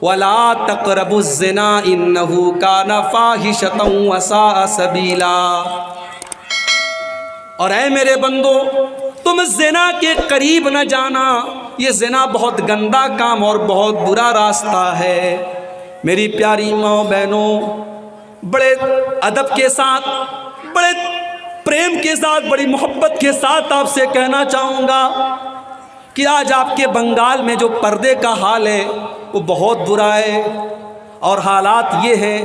وَلَا تَقْرَبُوا الزِّنَا إِنَّهُ كَانَ فَاحِشَةً وَسَاءَ سَبِيلًا۔ اور اے میرے بندو، تم زنا کے قریب نہ جانا، یہ زنا بہت گندا کام اور بہت برا راستہ ہے۔ میری پیاری ماں بہنوں، بڑے ادب کے ساتھ، بڑے پریم کے ساتھ، بڑی محبت کے ساتھ آپ سے کہنا چاہوں گا کہ آج آپ کے بنگال میں جو پردے کا حال ہے وہ بہت برا ہے، اور حالات یہ ہے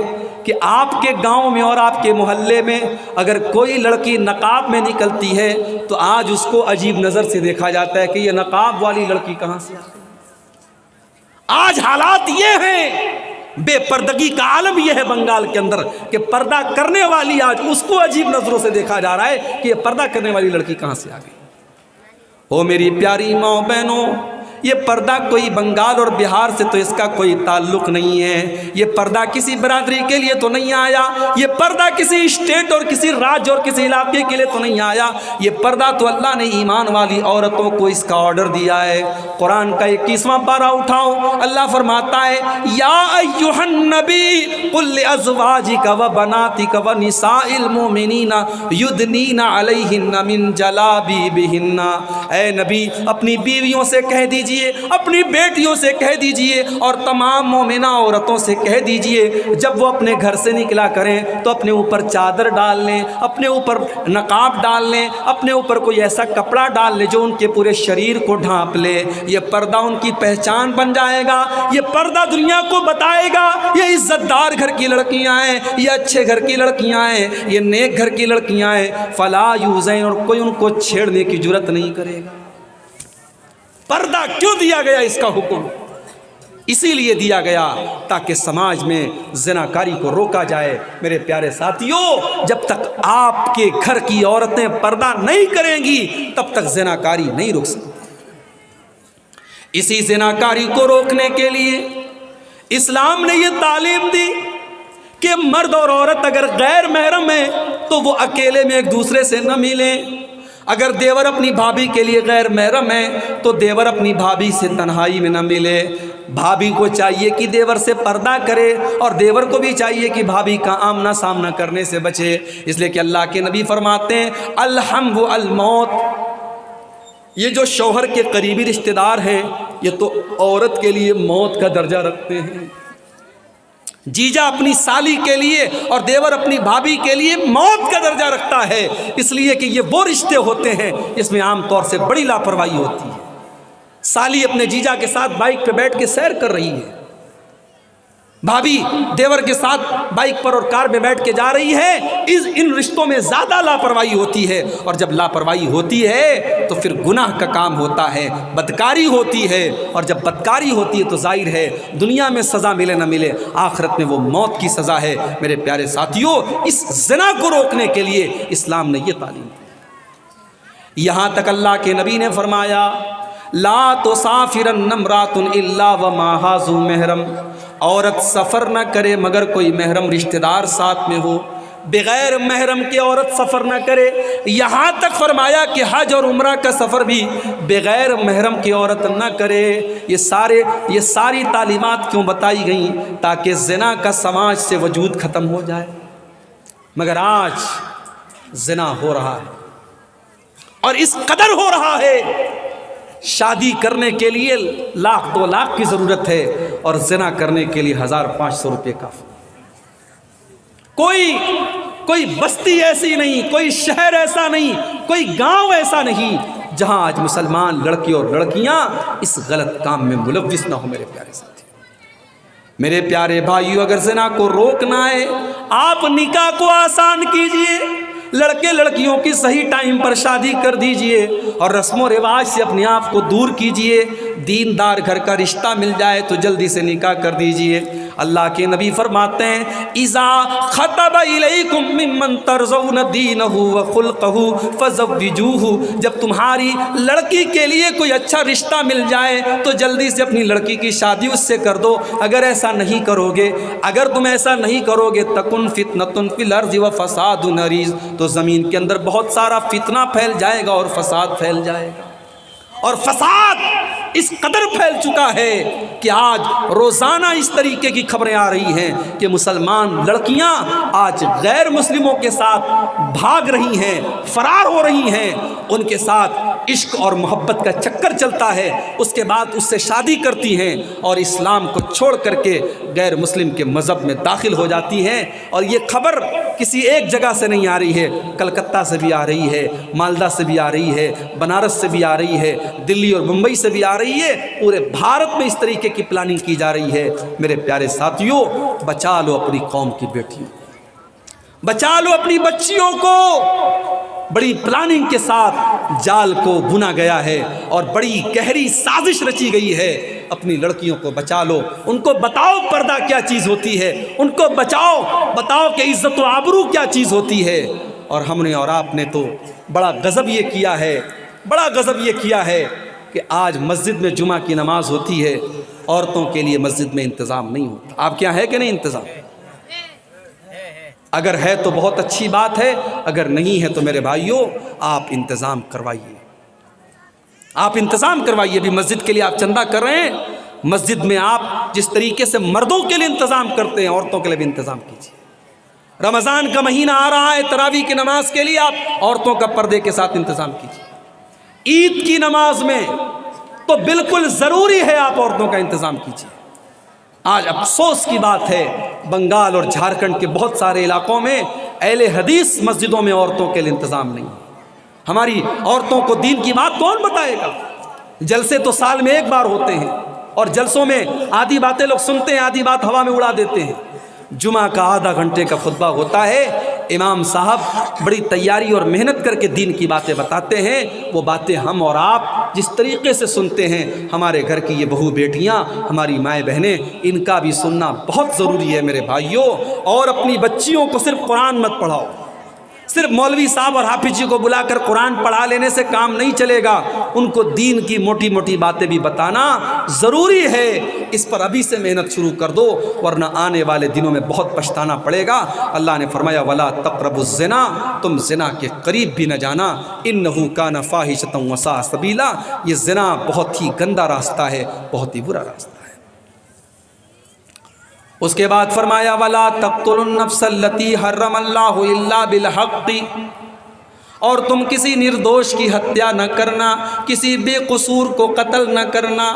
کہ آپ کے گاؤں میں اور آپ کے محلے میں اگر کوئی لڑکی نقاب میں نکلتی ہے تو آج اس کو عجیب نظر سے دیکھا جاتا ہے کہ یہ نقاب والی لڑکی کہاں سے آتی ہے۔ آج حالات یہ ہیں، بے پردگی کا عالم یہ ہے بنگال کے اندر کہ پردہ کرنے والی آج اس کو عجیب نظروں سے دیکھا جا رہا ہے کہ یہ پردہ کرنے والی لڑکی کہاں سے آ گئی۔ او میری پیاری ماں بہنوں، یہ پردہ کوئی بنگال اور بہار سے تو اس کا کوئی تعلق نہیں ہے، یہ پردہ کسی برادری کے لیے تو نہیں آیا، یہ پردہ کسی اسٹیٹ اور کسی راج اور کسی علاقے کے لیے تو نہیں آیا، یہ پردہ تو اللہ نے ایمان والی عورتوں کو اس کا آرڈر دیا ہے۔ قرآن کا 21واں پارہ اٹھاؤ، اللہ فرماتا ہے یا ایھا النبی قل لازواجک وبناتک ونساء المؤمنین یدنین علیہن من جلابیبہن، اے نبی اپنی بیویوں سے کہہ دیجیے، اپنی بیٹیوں سے کہہ دیجئے اور تمام مومنہ عورتوں سے کہہ دیجئے جب وہ اپنے گھر سے نکلا کریں تو اپنے اوپر چادر ڈال لیں، اپنے اوپر نقاب ڈال لیں، اپنے اوپر کوئی ایسا کپڑا ڈال لیں جو ان کے پورے شریر کو ڈھانپ لے۔ یہ پردہ ان کی پہچان بن جائے گا، یہ پردہ دنیا کو بتائے گا یہ عزت دار گھر کی لڑکیاں ہیں، یہ اچھے گھر کی لڑکیاں ہیں، یہ نیک گھر کی لڑکیاں ہیں۔ فلا یوزین، اور کوئی ان کو چھیڑنے کی جرت نہیں کرے گا۔ پردہ کیوں دیا گیا اس کا حکم؟ اسی لیے دیا گیا تاکہ سماج میں زناکاری کو روکا جائے۔ میرے پیارے ساتھیوں، جب تک آپ کے گھر کی عورتیں پردہ نہیں کریں گی تب تک زناکاری نہیں رک سکتی۔ اسی زناکاری کو روکنے کے لیے اسلام نے یہ تعلیم دی کہ مرد اور عورت اگر غیر محرم ہیں تو وہ اکیلے میں ایک دوسرے سے نہ ملیں۔ اگر دیور اپنی بھابھی کے لیے غیر محرم ہے تو دیور اپنی بھابھی سے تنہائی میں نہ ملے۔ بھابھی کو چاہیے کہ دیور سے پردہ کرے اور دیور کو بھی چاہیے کہ بھابھی کا آمنا سامنا کرنے سے بچے، اس لیے کہ اللہ کے نبی فرماتے ہیں الحم و الموت، یہ جو شوہر کے قریبی رشتہ دار ہیں یہ تو عورت کے لیے موت کا درجہ رکھتے ہیں۔ جیجا اپنی سالی کے لیے اور دیور اپنی بھابھی کے لیے موت کا درجہ رکھتا ہے، اس لیے کہ یہ وہ رشتے ہوتے ہیں جس میں عام طور سے بڑی لاپرواہی ہوتی ہے۔ سالی اپنے جیجا کے ساتھ بائک پہ بیٹھ کے سیر کر رہی ہے، بھابھی دیور کے ساتھ بائک پر اور کار میں بیٹھ کے جا رہی ہے، ان رشتوں میں زیادہ لاپرواہی ہوتی ہے، اور جب لاپرواہی ہوتی ہے تو پھر گناہ کا کام ہوتا ہے، بدکاری ہوتی ہے، اور جب بدکاری ہوتی ہے تو ظاہر ہے دنیا میں سزا ملے نہ ملے آخرت میں وہ موت کی سزا ہے۔ میرے پیارے ساتھیوں، اس زنا کو روکنے کے لیے اسلام نے یہ تعلیم دی۔ یہاں تک اللہ کے نبی نے فرمایا لا تسافرن امرأۃ الا ومعها ذو محرم، عورت سفر نہ کرے مگر کوئی محرم رشتہ دار ساتھ میں ہو، بغیر محرم کے عورت سفر نہ کرے۔ یہاں تک فرمایا کہ حج اور عمرہ کا سفر بھی بغیر محرم کی عورت نہ کرے۔ یہ ساری تعلیمات کیوں بتائی گئیں؟ تاکہ زنا کا سماج سے وجود ختم ہو جائے۔ مگر آج زنا ہو رہا ہے، اور اس قدر ہو رہا ہے شادی کرنے کے لیے 1,00,000 2,00,000 کی ضرورت ہے اور زنا کرنے کے لیے 1,500 روپے کافی۔ کوئی بستی ایسی نہیں، کوئی شہر ایسا نہیں، کوئی گاؤں ایسا نہیں جہاں آج مسلمان لڑکی اور لڑکیاں اس غلط کام میں ملوث نہ ہو۔ میرے پیارے ساتھی، میرے پیارے بھائیو، اگر زنا کو روکنا ہے آپ نکاح کو آسان کیجئے، لڑکے لڑکیوں کی صحیح ٹائم پر شادی کر دیجئے اور رسم و رواج سے اپنے آپ کو دور کیجئے۔ دیندار گھر کا رشتہ مل جائے تو جلدی سے نکاح کر دیجئے۔ اللہ کے نبی فرماتے ہیں اذا خطب الیکم ممن ترضون دینہ وخلقہ فزوجوہ، جب تمہاری لڑکی کے لیے کوئی اچھا رشتہ مل جائے تو جلدی سے اپنی لڑکی کی شادی اس سے کر دو۔ اگر ایسا نہیں کرو گے، اگر تم ایسا نہیں کرو گے تکن فتنۃ فی الارض وفساد عریض، تو زمین کے اندر بہت سارا فتنہ پھیل جائے گا اور فساد پھیل جائے گا، اور فساد اس قدر پھیل چکا ہے کہ آج روزانہ اس طریقے کی خبریں آ رہی ہیں کہ مسلمان لڑکیاں آج غیر مسلموں کے ساتھ بھاگ رہی ہیں، فرار ہو رہی ہیں، ان کے ساتھ عشق اور محبت کا چکر چلتا ہے، اس کے بعد اس سے شادی کرتی ہیں اور اسلام کو چھوڑ کر کے غیر مسلم کے مذہب میں داخل ہو جاتی ہیں۔ اور یہ خبر کسی ایک جگہ سے نہیں آ رہی ہے، کلکتہ سے بھی آ رہی ہے، مالدہ سے بھی آ رہی ہے، بنارس سے بھی آ رہی ہے، دلی اور ممبئی سے بھی آ رہی ہے، پورے بھارت میں اس طریقے کی پلاننگ کی جا رہی ہے۔ میرے پیارے ساتھیوں، بچا لو اپنی قوم کی بیٹیوں، بچا لو اپنی بچیوں کو۔ بڑی پلاننگ کے ساتھ جال کو بنا گیا ہے اور بڑی گہری سازش رچی گئی ہے۔ اپنی لڑکیوں کو بچا لو، ان کو بتاؤ پردہ کیا چیز ہوتی ہے، ان کو بتاؤ کہ عزت و آبرو کیا چیز ہوتی ہے۔ اور ہم نے اور آپ نے تو بڑا غضب یہ کیا ہے کہ آج مسجد میں جمعہ کی نماز ہوتی ہے، عورتوں کے لیے مسجد میں انتظام نہیں ہوتا۔ آپ کیا ہے کہ نہیں انتظام؟ اگر ہے تو بہت اچھی بات ہے، اگر نہیں ہے تو میرے بھائیوں آپ انتظام کروائیے، آپ انتظام کروائیے۔ بھی مسجد کے لیے آپ چندہ کر رہے ہیں، مسجد میں آپ جس طریقے سے مردوں کے لیے انتظام کرتے ہیں عورتوں کے لیے بھی انتظام کیجیے۔ رمضان کا مہینہ آ رہا ہے، تراویح کی نماز کے لیے آپ عورتوں کا پردے کے ساتھ انتظام کیجیے۔ عید کی نماز میں تو بالکل ضروری ہے آپ عورتوں کا انتظام کیجیے۔ آج افسوس کی بات ہے، بنگال اور جھارکھنڈ کے بہت سارے علاقوں میں اہل حدیث مسجدوں میں عورتوں کے لیے انتظام نہیں ہے۔ ہماری عورتوں کو دین کی بات کون بتائے گا؟ جلسے تو سال میں ایک بار ہوتے ہیں اور جلسوں میں آدھی باتیں لوگ سنتے ہیں، آدھی بات ہوا میں اڑا دیتے ہیں۔ جمعہ کا آدھا گھنٹے کا خطبہ ہوتا ہے، امام صاحب بڑی تیاری اور محنت کر کے دین کی باتیں بتاتے ہیں۔ وہ باتیں ہم اور آپ جس طریقے سے سنتے ہیں، ہمارے گھر کی یہ بہو بیٹیاں، ہماری مائیں بہنیں، ان کا بھی سننا بہت ضروری ہے میرے بھائیوں۔ اور اپنی بچیوں کو صرف قرآن مت پڑھاؤ، صرف مولوی صاحب اور حافظ جی کو بلا کر قرآن پڑھا لینے سے کام نہیں چلے گا، ان کو دین کی موٹی موٹی باتیں بھی بتانا ضروری ہے۔ اس پر ابھی سے محنت شروع کر دو، ورنہ آنے والے دنوں میں بہت پچھتانا پڑے گا۔ اللہ نے فرمایا وَلَا تَقْرَبُوا الزِّنَا، تم زنا کے قریب بھی نہ جانا، إِنَّهُ كَانَ فَاحِشَةً وَسَاءَ سَبِيلًا، یہ زنا بہت ہی گندا راستہ ہے، بہت ہی برا راستہ ہے۔ اس کے بعد فرمایا وَلَا تَقْتُلُوا النَّفْسَ الَّتِي حَرَّمَ اللَّهُ إِلَّا بِالْحَقِّ، اور تم کسی نردوش کی ہتیا نہ کرنا، کسی بے قصور کو قتل نہ کرنا۔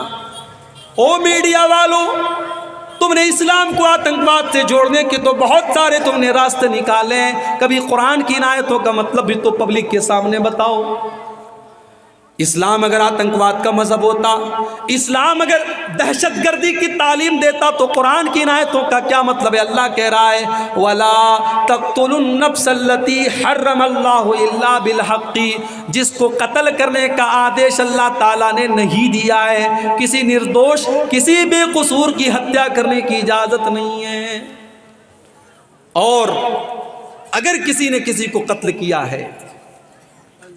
او میڈیا والوں، تم نے اسلام کو آتنکواد سے جوڑنے کے تو بہت سارے تم نے راستے نکالے ہیں، کبھی قرآن کی ان آیتوں کا مطلب بھی تو پبلک کے سامنے بتاؤ۔ اسلام اگر آتنکواد کا مذہب ہوتا، اسلام اگر دہشت گردی کی تعلیم دیتا، تو قرآن کی ان آیتوں کا کیا مطلب ہے؟ اللہ کہہ رہا ہے وَلَا تَقْتُلُوا النَّفْسَ الَّتِي حَرَّمَ اللَّهُ إِلَّا بِالْحَقِّ، جس کو قتل کرنے کا آدیش اللہ تعالیٰ نے نہیں دیا ہے، کسی نردوش، کسی بے قصور کی ہتیا کرنے کی اجازت نہیں ہے۔ اور اگر کسی نے کسی کو قتل کیا ہے،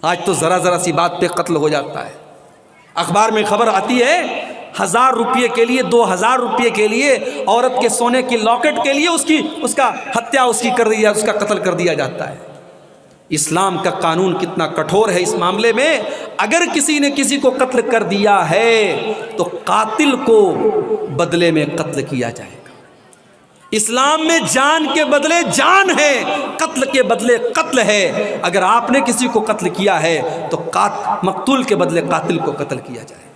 آج تو ذرا ذرا سی بات پہ قتل ہو جاتا ہے۔ اخبار میں خبر آتی ہے 1000 روپے کے لیے، 2000 روپے کے لیے، عورت کے سونے کی لاکٹ کے لیے اس کا ہتیا اس کا قتل کر دیا جاتا ہے۔ اسلام کا قانون کتنا کٹھور ہے اس معاملے میں۔ اگر کسی نے کسی کو قتل کر دیا ہے تو قاتل کو بدلے میں قتل کیا جائے گا۔ اسلام میں جان کے بدلے جان ہے، قتل کے بدلے قتل ہے۔ اگر آپ نے کسی کو قتل کیا ہے تو مقتول کے بدلے قاتل کو قتل کیا جائے۔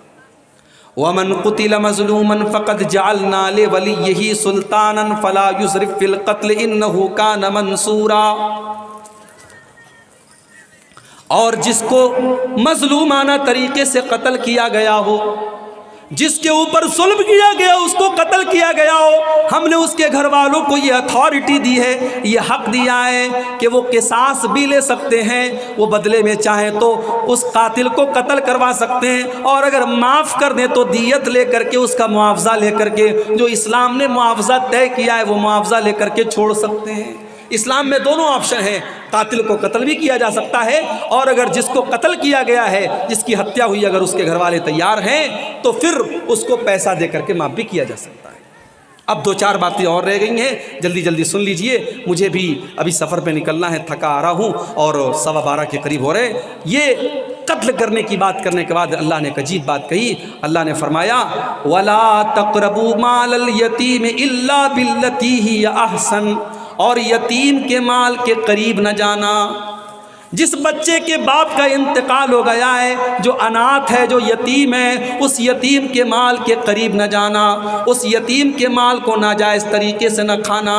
وَمَنْ قُتِلَ مَظْلُومًا فَقَدْ جَعَلْنَا لِوَلِيِّهِ سُلْطَانًا فَلَا يُسْرِفْ فِي الْقَتْلِ إِنَّهُ كَانَ مَنْصُورًا، اور جس کو مظلومانہ طریقے سے قتل کیا گیا ہو، جس کے اوپر ظلم کیا گیا، اس کو قتل کیا گیا ہو، ہم نے اس کے گھر والوں کو یہ اتھارٹی دی ہے، یہ حق دیا ہے کہ وہ قصاص بھی لے سکتے ہیں، وہ بدلے میں چاہیں تو اس قاتل کو قتل کروا سکتے ہیں، اور اگر معاف کر دیں تو دیت لے کر کے، اس کا معاوضہ لے کر کے، جو اسلام نے معاوضہ طے کیا ہے وہ معاوضہ لے کر کے چھوڑ سکتے ہیں۔ اسلام میں دونوں آپشن ہیں، قاتل کو قتل بھی کیا جا سکتا ہے، اور اگر جس کو قتل کیا گیا ہے، جس کی ہتیا ہوئی، اگر اس کے گھر والے تیار ہیں تو پھر اس کو پیسہ دے کر کے معاف بھی کیا جا سکتا ہے۔ اب 2-4 باتیں اور رہ گئی ہیں، جلدی جلدی سن لیجئے، مجھے بھی ابھی سفر پہ نکلنا ہے، تھکا آ رہا ہوں اور 12:15 کے قریب ہو رہے ہیں۔ یہ قتل کرنے کی بات کرنے کے بعد اللہ نے ایک عجیب بات کہی. اللہ نے فرمایا وَلَا تَقْرَبُوا مَالَ الْيَتِيمِ إِلَّا بِالَّتِي هِيَ أَحْسَنُ، اور یتیم کے مال کے قریب نہ جانا. جس بچے کے باپ کا انتقال ہو گیا ہے، جو اناتھ ہے، جو یتیم ہے، اس یتیم کے مال کے قریب نہ جانا، اس یتیم کے مال کو ناجائز طریقے سے نہ کھانا.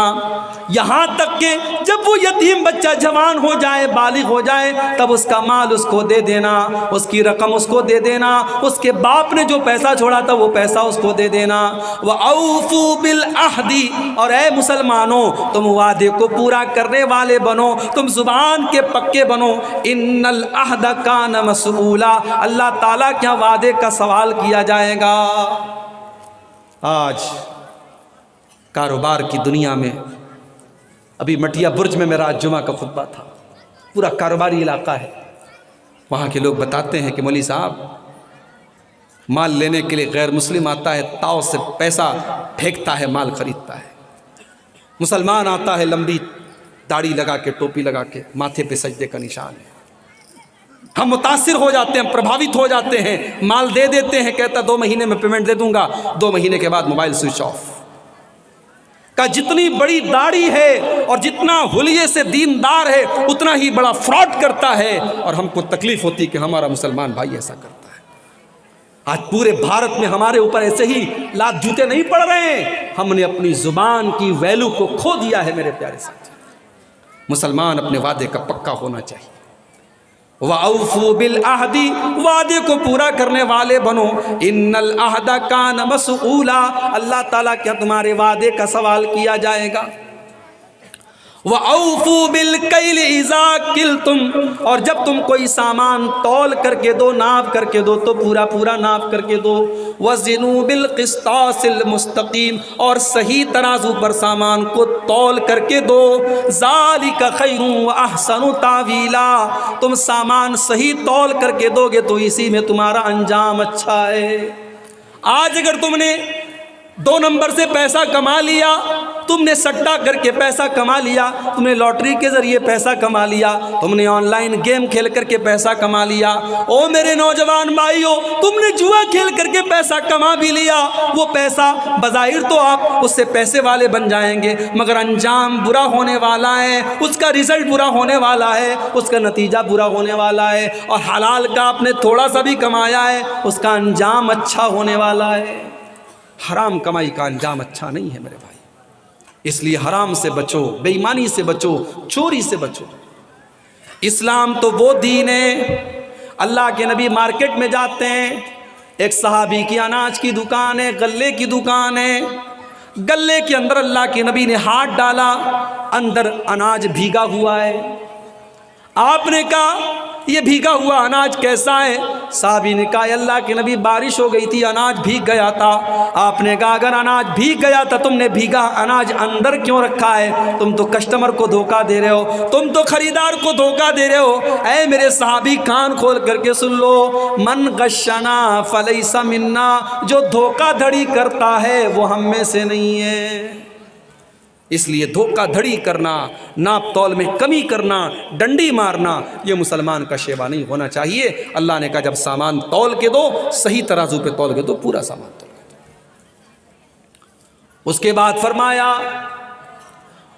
یہاں تک کہ جب وہ یتیم بچہ جوان ہو جائے، بالغ ہو جائے، تب اس کا مال اس کو دے دینا، اس کی رقم اس کو دے دینا، اس کے باپ نے جو پیسہ چھوڑا تھا وہ پیسہ اس کو دے دینا. وَأَوْفُوا بِالْعَهْدِ، اور اے مسلمانوں تم وعدے کو پورا کرنے والے بنو، تم زبان کے پکے بنو. ان العہد کان مسئولا، اللہ تعالیٰ کیا وعدے کا سوال کیا جائے گا. آج کاروبار کی دنیا میں، ابھی مٹیا برج میں میرا آج جمعہ کا خطبہ تھا، پورا کاروباری علاقہ ہے. وہاں کے لوگ بتاتے ہیں کہ مولوی صاحب مال لینے کے لیے غیر مسلم آتا ہے، تاؤ سے پیسہ پھینکتا ہے، مال خریدتا ہے. مسلمان آتا ہے لمبی داڑھی لگا کے، ٹوپی لگا کے، ماتھے پہ سجدے کا نشان ہے. ہم متاثر ہو جاتے ہیں، پربھاوت ہو جاتے ہیں، مال دے دیتے ہیں، کہتا 2 مہینے میں پیمنٹ دے دوں گا، 2 مہینے کے بعد موبائل سوئچ آف. کا جتنی بڑی داڑھی ہے اور جتنا حلیے سے دیندار ہے اتنا ہی بڑا فراڈ کرتا ہے، اور ہم کو تکلیف ہوتی کہ ہمارا مسلمان بھائی ایسا کرتا ہے. آج پورے بھارت میں ہمارے اوپر ایسے ہی لات جوتے نہیں پڑ رہے ہیں، ہم نے اپنی زبان کی ویلو کو کھو دیا ہے. میرے پیارے ساتھی، مسلمان اپنے وعدے کا پکا ہونا چاہیے. وَأَوْفُوا بِالْعَهْدِ، وعدے کو پورا کرنے والے بنو. ان العہد کان مسئولا، اللہ تعالیٰ کیا تمہارے وعدے کا سوال کیا جائے گا. وَأَوْفُوا بِالْكَيْلِ إِذَا كِلْتُمْ، اور جب تم کوئی سامان تول کر کے دو، ناپ کر کے دو، تو پورا پورا ناپ کر کے دو. وَزِنُوا بِالْقِسْطَاسِ الْمُسْتَقِيمِ، اور صحیح ترازو پر سامان کو تول کر کے دو. ذَلِكَ خَيْرٌ وَأَحْسَنُ تَأْوِيلًا، تم سامان صحیح تول کر کے دو گے تو اسی میں تمہارا انجام اچھا ہے. آج اگر تم نے 2 نمبر سے پیسہ کما لیا، تم نے سٹا کر کے پیسہ کما لیا، تم نے لاٹری کے ذریعے پیسہ کما لیا، تم نے آن لائن گیم کھیل کر کے پیسہ کما لیا، او میرے نوجوان بھائیو، تم نے جوا کھیل کر کے پیسہ کما بھی لیا. وہ پیسہ بظاہر تو آپ اس سے پیسے والے بن جائیں گے، مگر انجام برا ہونے والا ہے، اس کا رزلٹ برا ہونے والا ہے، اس کا نتیجہ برا ہونے والا ہے. اور حلال کا آپ نے تھوڑا سا بھی کمایا ہے، اس کا انجام اچھا ہونے والا ہے. حرام کمائی کا انجام اچھا نہیں ہے میرے بھائی. اس لیے حرام سے بچو، بے ایمانی سے بچو، چوری سے بچو. اسلام تو وہ دین ہے. اللہ کے نبی مارکیٹ میں جاتے ہیں، ایک صحابی کی اناج کی دکان ہے، غلے کی دکان ہے. غلے کے اندر اللہ کے نبی نے ہاتھ ڈالا، اندر اناج بھیگا ہوا ہے. آپ نے کہا یہ بھیگا ہوا اناج کیسا ہے؟ صحابی نے کہا اللہ کے نبی بارش ہو گئی تھی، اناج بھیگ گیا تھا. آپ نے کہا اگر اناج بھیگ گیا تھا تم نے بھیگا اناج اندر کیوں رکھا ہے؟ تم تو کسٹمر کو دھوکہ دے رہے ہو، تم تو خریدار کو دھوکہ دے رہے ہو. اے میرے صحابی کان کھول کر کے سن لو، من غشنا فلیس منا، جو دھوکہ دھڑی کرتا ہے وہ ہم میں سے نہیں ہے. اس لیے دھوکہ دھڑی کرنا، ناپ تول میں کمی کرنا، ڈنڈی مارنا، یہ مسلمان کا شیوا نہیں ہونا چاہیے. اللہ نے کہا جب سامان تول کے دو، صحیح ترازو پہ تول کے دو، پورا سامان تول کے دو. اس کے بعد فرمایا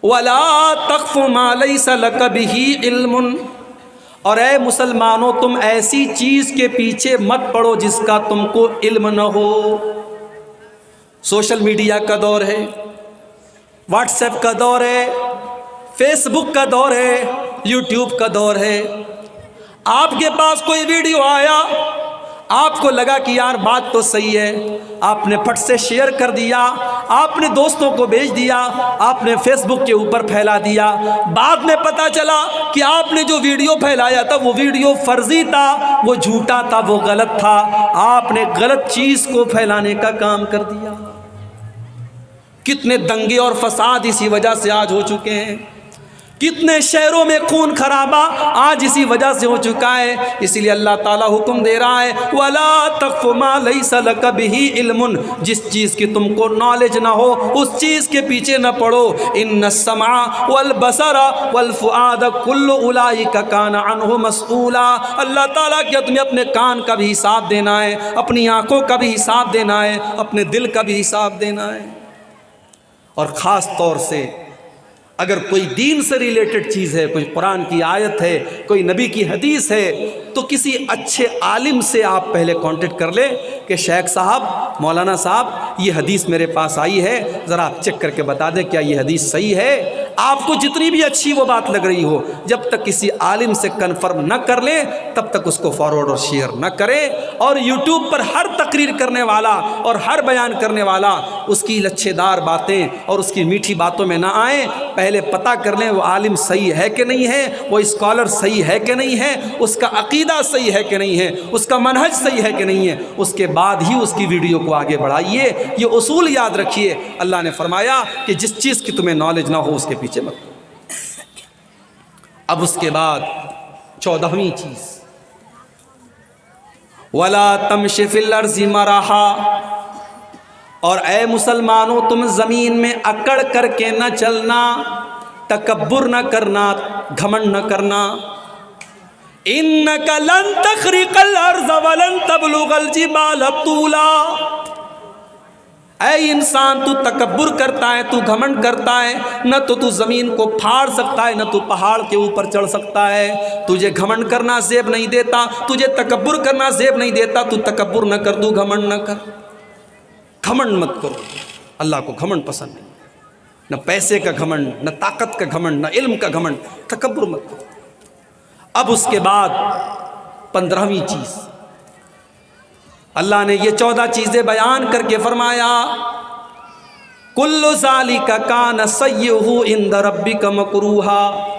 وَلَا تَقْفُ مَا لَيْسَ لَكَ بِهِ عِلْمٌ، اور اے مسلمانوں تم ایسی چیز کے پیچھے مت پڑو جس کا تم کو علم نہ ہو. سوشل میڈیا کا دور ہے، واٹس ایپ کا دور ہے، فیس بک کا دور ہے، یوٹیوب کا دور ہے. آپ کے پاس کوئی ویڈیو آیا، آپ کو لگا کہ یار بات تو صحیح ہے، آپ نے پھٹ سے شیئر کر دیا، آپ نے دوستوں کو بھیج دیا، آپ نے فیس بک کے اوپر پھیلا دیا. بعد میں پتہ چلا کہ آپ نے جو ویڈیو پھیلایا تھا وہ ویڈیو فرضی تھا، وہ جھوٹا تھا، وہ غلط تھا. آپ نے غلط چیز کو پھیلانے کا کام کر دیا. کتنے دنگے اور فساد اسی وجہ سے آج ہو چکے ہیں. کتنے شہروں میں خون خرابہ آج اسی وجہ سے ہو چکا ہے. اسی لیے اللہ تعالیٰ حکم دے رہا ہے وَلَا تَقْفُ مَا لَيْسَ لَكَ بِهِ عِلْمٌ، جس چیز کی تم کو نالج نہ ہو اس چیز کے پیچھے نہ پڑو. إِنَّ السَّمْعَ وَالْبَصَرَ وَالْفُؤَادَ كُلُّ أُولَئِكَ كَانَ عَنْهُ مَسْئُولًا. اللہ تعالیٰ کیا تمہیں اپنے کان کا بھی حساب دینا ہے، اپنی آنکھوں کا بھی حساب دینا ہے، اپنے دل کا بھی حساب دینا ہے. اور خاص طور سے اگر کوئی دین سے ریلیٹڈ چیز ہے، کوئی قرآن کی آیت ہے، کوئی نبی کی حدیث ہے، تو کسی اچھے عالم سے آپ پہلے کانٹیکٹ کر لیں کہ شیخ صاحب، مولانا صاحب، یہ حدیث میرے پاس آئی ہے، ذرا آپ چیک کر کے بتا دیں کیا یہ حدیث صحیح ہے. آپ کو جتنی بھی اچھی وہ بات لگ رہی ہو، جب تک کسی عالم سے کنفرم نہ کر لیں تب تک اس کو فارورڈ اور شیئر نہ کریں. اور یوٹیوب پر ہر تقریر کرنے والا اور ہر بیان کرنے والا اس کی لچھے دار باتیں اور اس کی میٹھی باتوں میں نہ آئیں. پہلے پتہ کر لیں وہ عالم صحیح ہے کہ نہیں ہے، وہ اسکالر صحیح ہے کہ نہیں ہے، اس کا عقیدہ صحیح ہے کہ نہیں ہے، اس کا منہج صحیح ہے کہ نہیں ہے. اس کے بعد ہی اس کی ویڈیو کو آگے بڑھائیے. یہ اصول یاد رکھیے. اللہ نے فرمایا کہ جس چیز کی تمہیں نالج نہ ہو اس کے پیچھے مت. اب اس کے بعد 14ویں چیز وَلَا تَمْشِ فِي الْأَرْضِ مَرَحًا، اور اے مسلمانوں تم زمین میں اکڑ کر کے نہ چلنا، تکبر نہ کرنا، گھمنڈ نہ کرنا. إِنَّكَ لَن تَخْرِقَ الْأَرْضَ وَلَن تَبْلُغَ الْجِبَالَ طُولًا. اے انسان تو تکبر کرتا ہے، تو گھمنڈ کرتا ہے، نہ تو زمین کو پھاڑ سکتا ہے، نہ تو پہاڑ کے اوپر چڑھ سکتا ہے. تجھے گھمنڈ کرنا زیب نہیں دیتا، تجھے تکبر کرنا زیب نہیں دیتا. تو تکبر نہ کر، تو گھمنڈ نہ کر. گھمنڈ مت کرو. اللہ کو گھمنڈ پسند نہیں، نہ پیسے کا گھمنڈ، نہ طاقت کا گھمنڈ، نہ علم کا گھمنڈ. تکبر مت کرو. اب اس کے بعد 15ویں چیز اللہ نے یہ 14 چیزیں بیان کر کے فرمایا کُلُّ ذَلِكَ كَانَ سَيِّئُهُ عِندَ رَبِّكَ مَكْرُوهًا.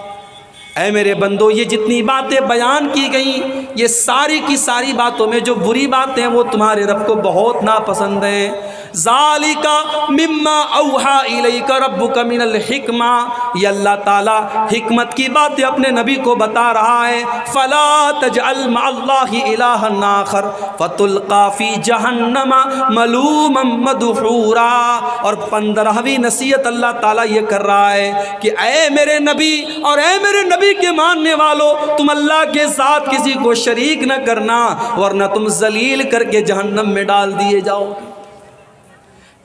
اے میرے بندو یہ جتنی باتیں بیان کی گئیں یہ ساری کی ساری باتوں میں جو بری باتیں ہیں وہ تمہارے رب کو بہت ناپسند ہیں. ذَلِكَ مِمَّا أَوْحَى إِلَيْكَ رَبُّكَ مِنَ الْحِكْمَةِ، یہ اللہ تعالیٰ حکمت کی باتیں اپنے نبی کو بتا رہا ہے. فَلَا تَجْعَلْ مَعَ اللَّهِ إِلَٰهًا آخَرَ فَتُلْقَىٰ فِي جَهَنَّمَ مَلُومًا مَدْحُورًا. اور 15ویں نصیحت اللہ تعالیٰ یہ کر رہا ہے کہ اے میرے نبی اور اے میرے نبی کے ماننے والوں، تم اللہ کے ساتھ کسی کو شریک نہ کرنا ورنہ تم ذلیل کر کے جہنم میں ڈال دیے جاؤ.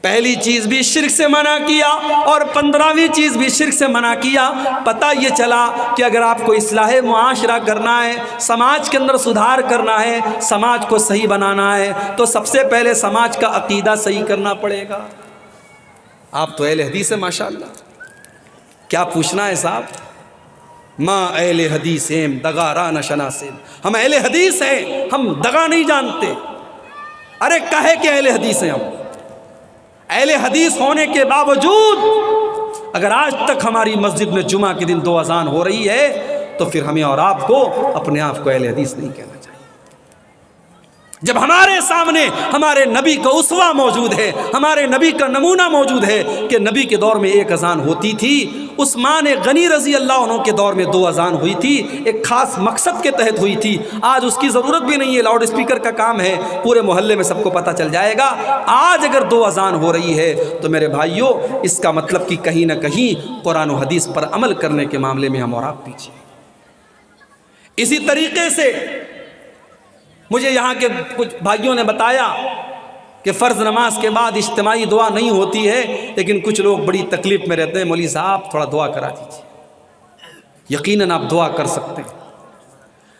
پہلی چیز بھی شرک سے منع کیا اور 15ویں چیز بھی شرک سے منع کیا. پتہ یہ چلا کہ اگر آپ کو اصلاح معاشرہ کرنا ہے، سماج کے اندر سدھار کرنا ہے، سماج کو صحیح بنانا ہے تو سب سے پہلے سماج کا عقیدہ صحیح کرنا پڑے گا. آپ تو اہل حدیث ہیں ماشاءاللہ، کیا پوچھنا ہے صاحب؟ ماں اہل حدیث ہیں دغا را نہ شناسین. ہم اہل حدیث ہیں، ہم دغا نہیں جانتے. ارے کہے کہ اہل حدیث ہیں. ہم اہل حدیث ہونے کے باوجود اگر آج تک ہماری مسجد میں جمعہ کے دن 2 اذان ہو رہی ہے تو پھر ہمیں اور آپ کو اپنے آپ کو اہل حدیث نہیں کہنا چاہیے. جب ہمارے سامنے ہمارے نبی کا اسوہ موجود ہے، ہمارے نبی کا نمونہ موجود ہے کہ نبی کے دور میں 1 اذان ہوتی تھی، عثمان غنی رضی اللہ عنہ کے دور میں 2 اذان ہوئی تھی، ایک خاص مقصد کے تحت ہوئی تھی. آج اس کی ضرورت بھی نہیں ہے، لاؤڈ اسپیکر کا کام ہے، پورے محلے میں سب کو پتہ چل جائے گا. آج اگر 2 اذان ہو رہی ہے تو میرے بھائیوں اس کا مطلب کہ کہیں نہ کہیں قرآن و حدیث پر عمل کرنے کے معاملے میں ہم اور آپ پیچھے. اسی طریقے سے مجھے یہاں کے کچھ بھائیوں نے بتایا کہ فرض نماز کے بعد اجتماعی دعا نہیں ہوتی ہے، لیکن کچھ لوگ بڑی تکلیف میں رہتے ہیں. مولوی صاحب تھوڑا دعا کرا دیجیے. یقیناً آپ دعا کر سکتے ہیں.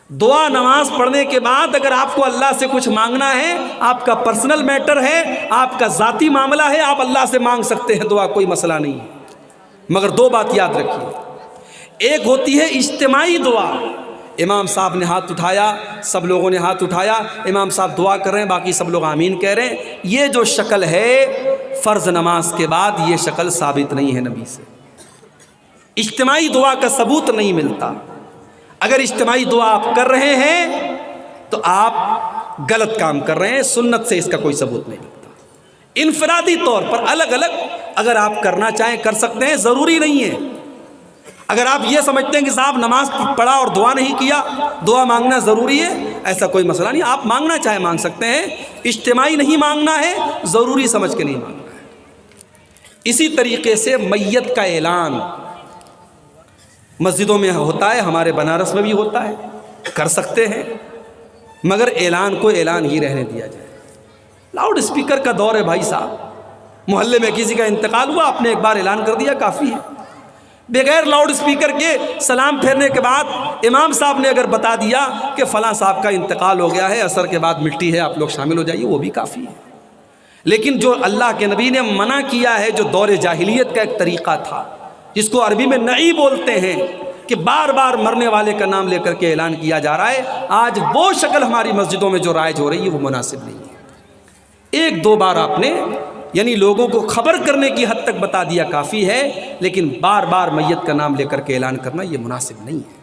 دعا نماز پڑھنے کے بعد اگر آپ کو اللہ سے کچھ مانگنا ہے، آپ کا پرسنل میٹر ہے، آپ کا ذاتی معاملہ ہے، آپ اللہ سے مانگ سکتے ہیں دعا، کوئی مسئلہ نہیں ہے. مگر 2 بات یاد رکھیے. ایک ہوتی ہے اجتماعی دعا. امام صاحب نے ہاتھ اٹھایا، سب لوگوں نے ہاتھ اٹھایا، امام صاحب دعا کر رہے ہیں، باقی سب لوگ آمین کہہ رہے ہیں. یہ جو شکل ہے فرض نماز کے بعد یہ شکل ثابت نہیں ہے نبی سے. اجتماعی دعا کا ثبوت نہیں ملتا. اگر اجتماعی دعا آپ کر رہے ہیں تو آپ غلط کام کر رہے ہیں، سنت سے اس کا کوئی ثبوت نہیں ملتا. انفرادی طور پر الگ الگ اگر آپ کرنا چاہیں کر سکتے ہیں، ضروری نہیں ہے. اگر آپ یہ سمجھتے ہیں کہ صاحب نماز پڑھا اور دعا نہیں کیا، دعا مانگنا ضروری ہے، ایسا کوئی مسئلہ نہیں، آپ مانگنا چاہے مانگ سکتے ہیں، اجتماعی نہیں مانگنا ہے، ضروری سمجھ کے نہیں مانگنا ہے۔ اسی طریقے سے میت کا اعلان مسجدوں میں ہوتا ہے، ہمارے بنارس میں بھی ہوتا ہے، کر سکتے ہیں، مگر اعلان کو اعلان ہی رہنے دیا جائے۔ لاؤڈ اسپیکر کا دور ہے بھائی صاحب، محلے میں کسی کا انتقال ہوا، آپ نے ایک بار اعلان کر دیا کافی ہے۔ بغیر لاؤڈ اسپیکر کے سلام پھیرنے کے بعد امام صاحب نے اگر بتا دیا کہ فلاں صاحب کا انتقال ہو گیا ہے، عصر کے بعد مٹی ہے، آپ لوگ شامل ہو جائیے، وہ بھی کافی ہے۔ لیکن جو اللہ کے نبی نے منع کیا ہے، جو دور جاہلیت کا ایک طریقہ تھا، جس کو عربی میں نعی بولتے ہیں، کہ بار بار مرنے والے کا نام لے کر کے اعلان کیا جا رہا ہے، آج وہ شکل ہماری مسجدوں میں جو رائج ہو رہی ہے وہ مناسب نہیں ہے۔ ایک دو بار آپ نے یعنی لوگوں کو خبر کرنے کی حد تک بتا دیا کافی ہے، لیکن بار بار میت کا نام لے کر کے اعلان کرنا یہ مناسب نہیں ہے۔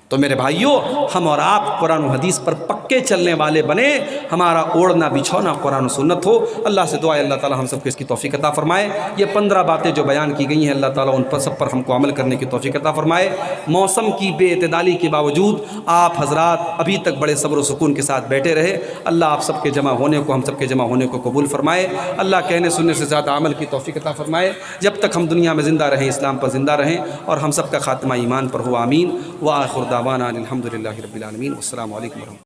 تو میرے بھائیوں، ہم اور آپ قرآن و حدیث پر پکے چلنے والے بنے، ہمارا اوڑھنا بچھونا قرآن و سنت ہو۔ اللہ سے دعا ہے اللہ تعالی ہم سب کو اس کی توفیق عطا فرمائے۔ یہ 15 باتیں جو بیان کی گئی ہیں، اللہ تعالیٰ ان پر سب پر ہم کو عمل کرنے کی توفیق عطا فرمائے۔ موسم کی بے اعتدالی کے باوجود آپ حضرات ابھی تک بڑے صبر و سکون کے ساتھ بیٹھے رہے، اللہ آپ سب کے جمع ہونے کو، ہم سب کے جمع ہونے کو قبول فرمائے۔ اللہ کہنے سننے سے زیادہ عمل کی توفیق عطا فرمائے۔ جب تک ہم دنیا میں زندہ رہیں، اسلام پر زندہ رہیں، اور ہم سب کا خاتمہ ایمان پر ہو، آمین۔ وآخر دعوانا الحمد للہ رب العالمین۔ والسلام علیکم ورحمۃ اللہ۔